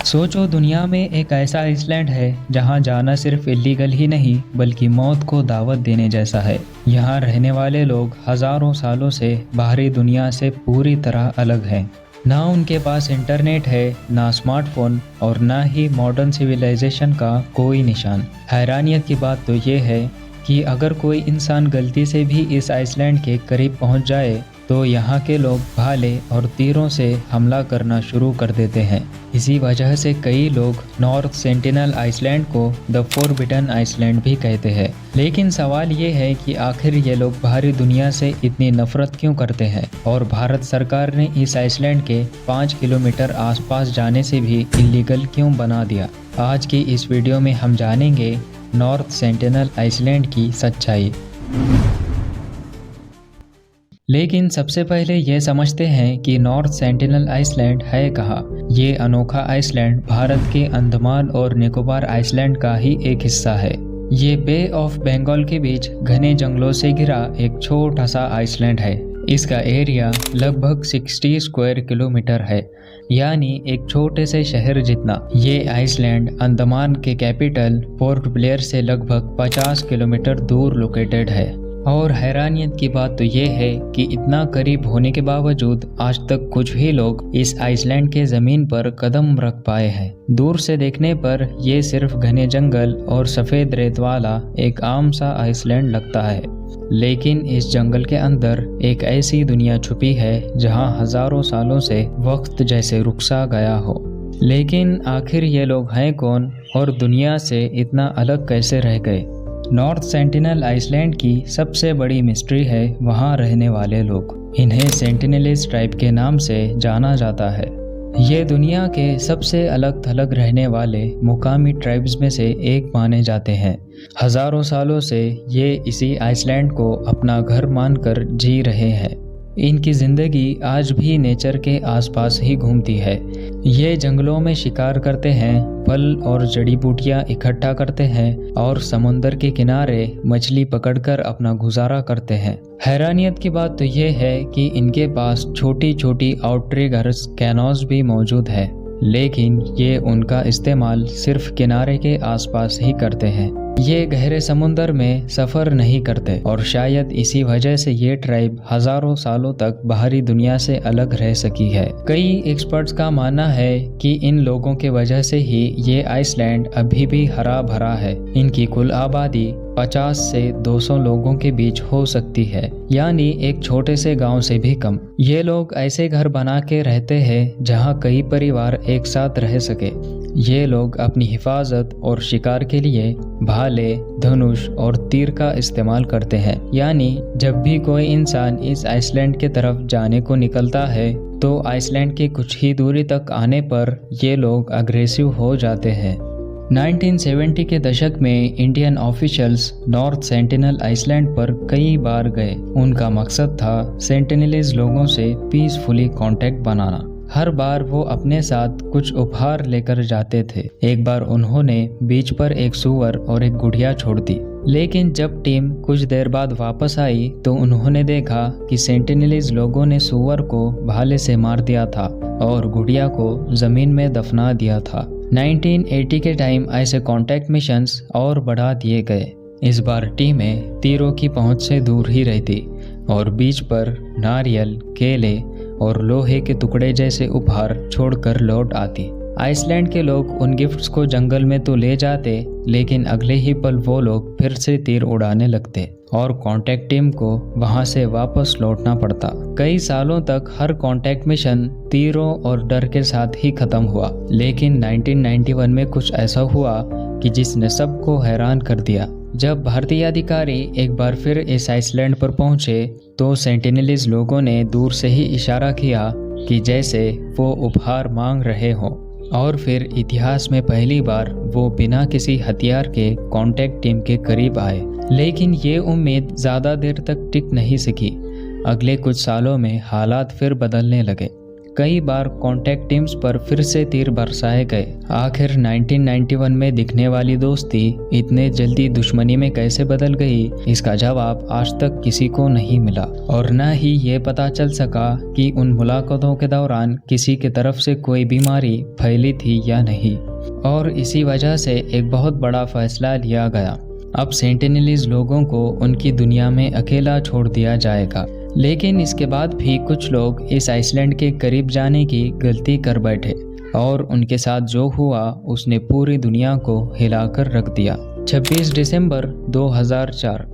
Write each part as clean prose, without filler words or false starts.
सोचो दुनिया में एक ऐसा आइसलैंड है जहां जाना सिर्फ इलीगल ही नहीं बल्कि मौत को दावत देने जैसा है। यहां रहने वाले लोग हजारों सालों से बाहरी दुनिया से पूरी तरह अलग हैं। ना उनके पास इंटरनेट है, ना स्मार्टफोन और ना ही मॉडर्न सिविलाइजेशन का कोई निशान। हैरानियत की बात तो ये है कि अगर कोई इंसान गलती से भी इस आइसलैंड के करीब पहुंच जाए तो यहाँ के लोग भाले और तीरों से हमला करना शुरू कर देते हैं। इसी वजह से कई लोग नॉर्थ सेंटिनल आइसलैंड को द फॉरबिडन आइसलैंड भी कहते हैं। लेकिन सवाल ये है कि आखिर ये लोग बाहरी दुनिया से इतनी नफरत क्यों करते हैं और भारत सरकार ने इस आइसलैंड के 5 किलोमीटर आसपास जाने से भी इलीगल क्यों बना दिया। आज की इस वीडियो में हम जानेंगे नॉर्थ सेंटिनल आइसलैंड की सच्चाई। लेकिन सबसे पहले ये समझते हैं कि नॉर्थ सेंटिनल आइसलैंड है कहाँ। ये अनोखा आइसलैंड भारत के अंडमान और निकोबार आइसलैंड का ही एक हिस्सा है। ये बे ऑफ बंगाल के बीच घने जंगलों से घिरा एक छोटा सा आइसलैंड है। इसका एरिया लगभग 60 स्क्वायर किलोमीटर है, यानी एक छोटे से शहर जितना। ये आइसलैंड अंडमान के कैपिटल पोर्ट ब्लेयर से लगभग 50 किलोमीटर दूर लोकेटेड है। और हैरानियत की बात तो ये है कि इतना करीब होने के बावजूद आज तक कुछ ही लोग इस आइसलैंड के जमीन पर कदम रख पाए हैं। दूर से देखने पर ये सिर्फ घने जंगल और सफेद रेत वाला एक आम सा आइसलैंड लगता है, लेकिन इस जंगल के अंदर एक ऐसी दुनिया छुपी है जहां हजारों सालों से वक्त जैसे रुक सा गया हो। लेकिन आखिर ये लोग हैं कौन और दुनिया से इतना अलग कैसे रह गए? नॉर्थ सेंटिनल आइसलैंड की सबसे बड़ी मिस्ट्री है वहाँ रहने वाले लोग। इन्हें सेंटिनलीज ट्राइब के नाम से जाना जाता है। ये दुनिया के सबसे अलग थलग रहने वाले मुकामी ट्राइब्स में से एक माने जाते हैं। हजारों सालों से ये इसी आइसलैंड को अपना घर मानकर जी रहे हैं। इनकी जिंदगी आज भी नेचर के आसपास ही घूमती है। ये जंगलों में शिकार करते हैं, फल और जड़ी बूटियां इकट्ठा करते हैं और समुंदर के किनारे मछली पकड़कर अपना गुजारा करते हैं। हैरानियत की बात तो ये है कि इनके पास छोटी छोटी आउटरिगर्स कैनोज भी मौजूद है, लेकिन ये उनका इस्तेमाल सिर्फ किनारे के आसपास ही करते हैं। ये गहरे समुंदर में सफर नहीं करते और शायद इसी वजह से ये ट्राइब हजारों सालों तक बाहरी दुनिया से अलग रह सकी है। कई एक्सपर्ट्स का मानना है कि इन लोगों के वजह से ही ये आइसलैंड अभी भी हरा भरा है। इनकी कुल आबादी 50 से 200 लोगों के बीच हो सकती है, यानी एक छोटे से गांव से भी कम। ये लोग ऐसे घर बना के रहते हैं जहां कई परिवार एक साथ रह सके। ये लोग अपनी हिफाजत और शिकार के लिए भाले, धनुष और तीर का इस्तेमाल करते हैं, यानी जब भी कोई इंसान इस आइसलैंड के तरफ जाने को निकलता है तो आइसलैंड की कुछ ही दूरी तक आने पर ये लोग अग्रेसिव हो जाते हैं। 1970 के दशक में Indian officials North Sentinel Island पर कई बार गए। उनका मकसद था सेंटिनलीज लोगों से पीसफुली कांटेक्ट बनाना। हर बार वो अपने साथ कुछ उपहार लेकर जाते थे। एक बार उन्होंने बीच पर एक सूअर और एक गुड़िया छोड़ दी, लेकिन जब टीम कुछ देर बाद वापस आई तो उन्होंने देखा कि सेंटिनलीज लोगों ने सूअर को भाले से मार दिया था और गुड़िया को जमीन में दफना दिया था। 1980 के टाइम ऐसे कॉन्टैक्ट मिशंस और बढ़ा दिए गए। इस बार टीमें तीरों की पहुंच से दूर ही रहती और बीच पर नारियल, केले और लोहे के टुकड़े जैसे उपहार छोड़कर लौट आती। आइसलैंड के लोग उन गिफ्ट्स को जंगल में तो ले जाते, लेकिन अगले ही पल वो लोग फिर से तीर उड़ाने लगते और कांटेक्ट टीम को वहां से वापस लौटना पड़ता। कई सालों तक हर कांटेक्ट मिशन तीरों और डर के साथ ही खत्म हुआ, लेकिन 1991 में कुछ ऐसा हुआ कि जिसने सबको हैरान कर दिया। जब भारतीय अधिकारी एक बार फिर इस आइसलैंड पर पहुंचे तो सेंटिनलीज लोगों ने दूर से ही इशारा किया कि जैसे वो उपहार मांग रहे हों, और फिर इतिहास में पहली बार वो बिना किसी हथियार के कांटेक्ट टीम के करीब आए। लेकिन ये उम्मीद ज़्यादा देर तक टिक नहीं सकी। अगले कुछ सालों में हालात फिर बदलने लगे। कई बार कांटेक्ट टीम्स पर फिर से तीर बरसाए गए। आखिर 1991 में दिखने वाली दोस्ती इतने जल्दी दुश्मनी में कैसे बदल गई, इसका जवाब आज तक किसी को नहीं मिला और न ही ये पता चल सका कि उन मुलाकातों के दौरान किसी की तरफ से कोई बीमारी फैली थी या नहीं। और इसी वजह से एक बहुत बड़ा फैसला लिया गया, अब सेंटिनलीज लोगों को उनकी दुनिया में अकेला छोड़ दिया जाएगा। लेकिन इसके बाद भी कुछ लोग इस आइसलैंड के करीब जाने की गलती कर बैठे और उनके साथ जो हुआ उसने पूरी दुनिया को हिलाकर रख दिया। 26 दिसंबर 2004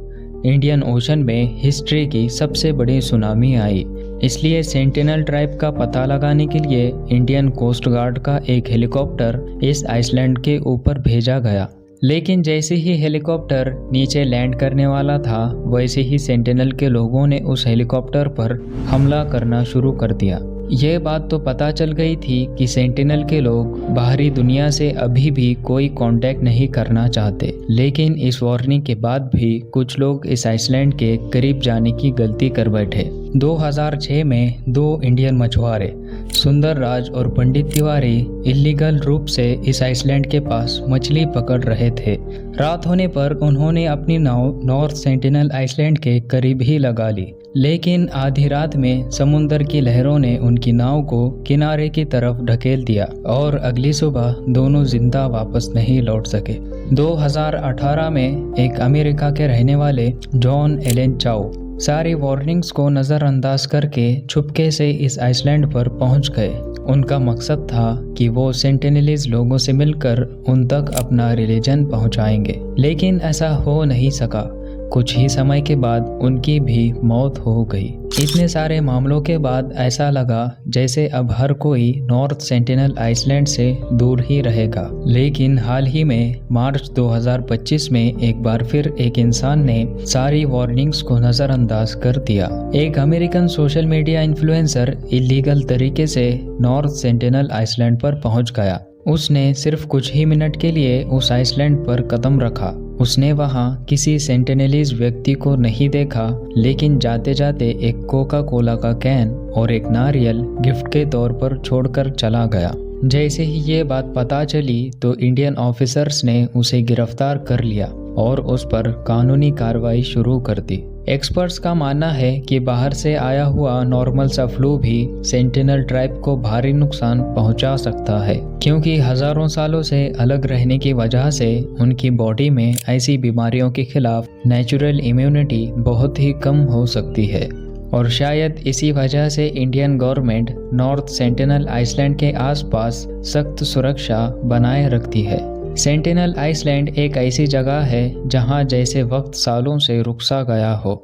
इंडियन ओशन में हिस्ट्री की सबसे बड़ी सुनामी आई। इसलिए सेंटिनल ट्राइब का पता लगाने के लिए इंडियन कोस्ट गार्ड का एक हेलीकॉप्टर इस आइसलैंड के ऊपर भेजा गया। लेकिन जैसे ही हेलीकॉप्टर नीचे लैंड करने वाला था, वैसे ही सेंटिनल के लोगों ने उस हेलीकॉप्टर पर हमला करना शुरू कर दिया। ये बात तो पता चल गई थी कि सेंटिनल के लोग बाहरी दुनिया से अभी भी कोई कांटेक्ट नहीं करना चाहते। लेकिन इस वार्निंग के बाद भी कुछ लोग इस आइसलैंड के करीब जाने की गलती कर बैठे। 2006 में 2 इंडियन मछुआरे सुंदर राज और पंडित तिवारी इलीगल रूप से इस आइसलैंड के पास मछली पकड़ रहे थे। रात होने पर उन्होंने अपनी नाव नॉर्थ सेंटिनल आइसलैंड के करीब ही लगा ली। लेकिन आधी रात में समुद्र की लहरों ने उनकी नाव को किनारे की तरफ ढकेल दिया और अगली सुबह दोनों जिंदा वापस नहीं लौट सके। 2018 में एक अमेरिका के रहने वाले जॉन एलन चाओ सारी वार्निंग्स को नज़रअंदाज करके छुपके से इस आइसलैंड पर पहुंच गए। उनका मकसद था कि वो सेंटिनलीज लोगों से मिलकर उन तक अपना रिलीजन पहुंचाएंगे। लेकिन ऐसा हो नहीं सका। कुछ ही समय के बाद उनकी भी मौत हो गई। इतने सारे मामलों के बाद ऐसा लगा जैसे अब हर कोई नॉर्थ सेंटिनल आइसलैंड से दूर ही रहेगा। लेकिन हाल ही में मार्च 2025 में एक बार फिर एक इंसान ने सारी वार्निंग्स को नज़रअंदाज कर दिया। एक American social media influencer illegal तरीके से नॉर्थ सेंटिनल आइसलैंड पर पहुंच गया। उसने सिर्फ कुछ ही मिनट के लिए उस आइसलैंड पर कदम रखा। उसने वहां किसी सेंटिनलीज व्यक्ति को नहीं देखा, लेकिन जाते जाते एक कोका कोला का कैन और एक नारियल गिफ्ट के तौर पर छोड़कर चला गया। जैसे ही ये बात पता चली तो इंडियन ऑफिसर्स ने उसे गिरफ्तार कर लिया और उस पर कानूनी कार्रवाई शुरू कर दी। एक्सपर्ट्स का मानना है कि बाहर से आया हुआ नॉर्मल सा फ्लू भी सेंटिनल ट्राइब को भारी नुकसान पहुंचा सकता है, क्योंकि हजारों सालों से अलग रहने की वजह से उनकी बॉडी में ऐसी बीमारियों के खिलाफ नेचुरल इम्यूनिटी बहुत ही कम हो सकती है। और शायद इसी वजह से Indian government North Sentinel Island के आसपास सख्त सुरक्षा बनाए रखती है। सेंटिनल आइसलैंड एक ऐसी जगह है जहां जैसे वक्त सालों से रुक सा गया हो।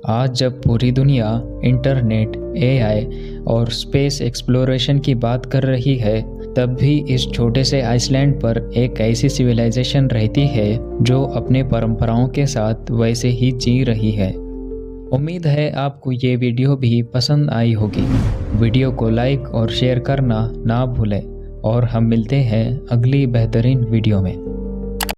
आज जब पूरी दुनिया इंटरनेट, एआई और स्पेस एक्सप्लोरेशन की बात कर रही है, तब भी इस छोटे से आइसलैंड पर एक ऐसी सिविलाइजेशन रहती है जो अपने परंपराओं के साथ वैसे ही जी रही है। उम्मीद है आपको ये वीडियो भी पसंद आई होगी। वीडियो को लाइक और शेयर करना ना भूलें और हम मिलते हैं अगली बेहतरीन वीडियो में।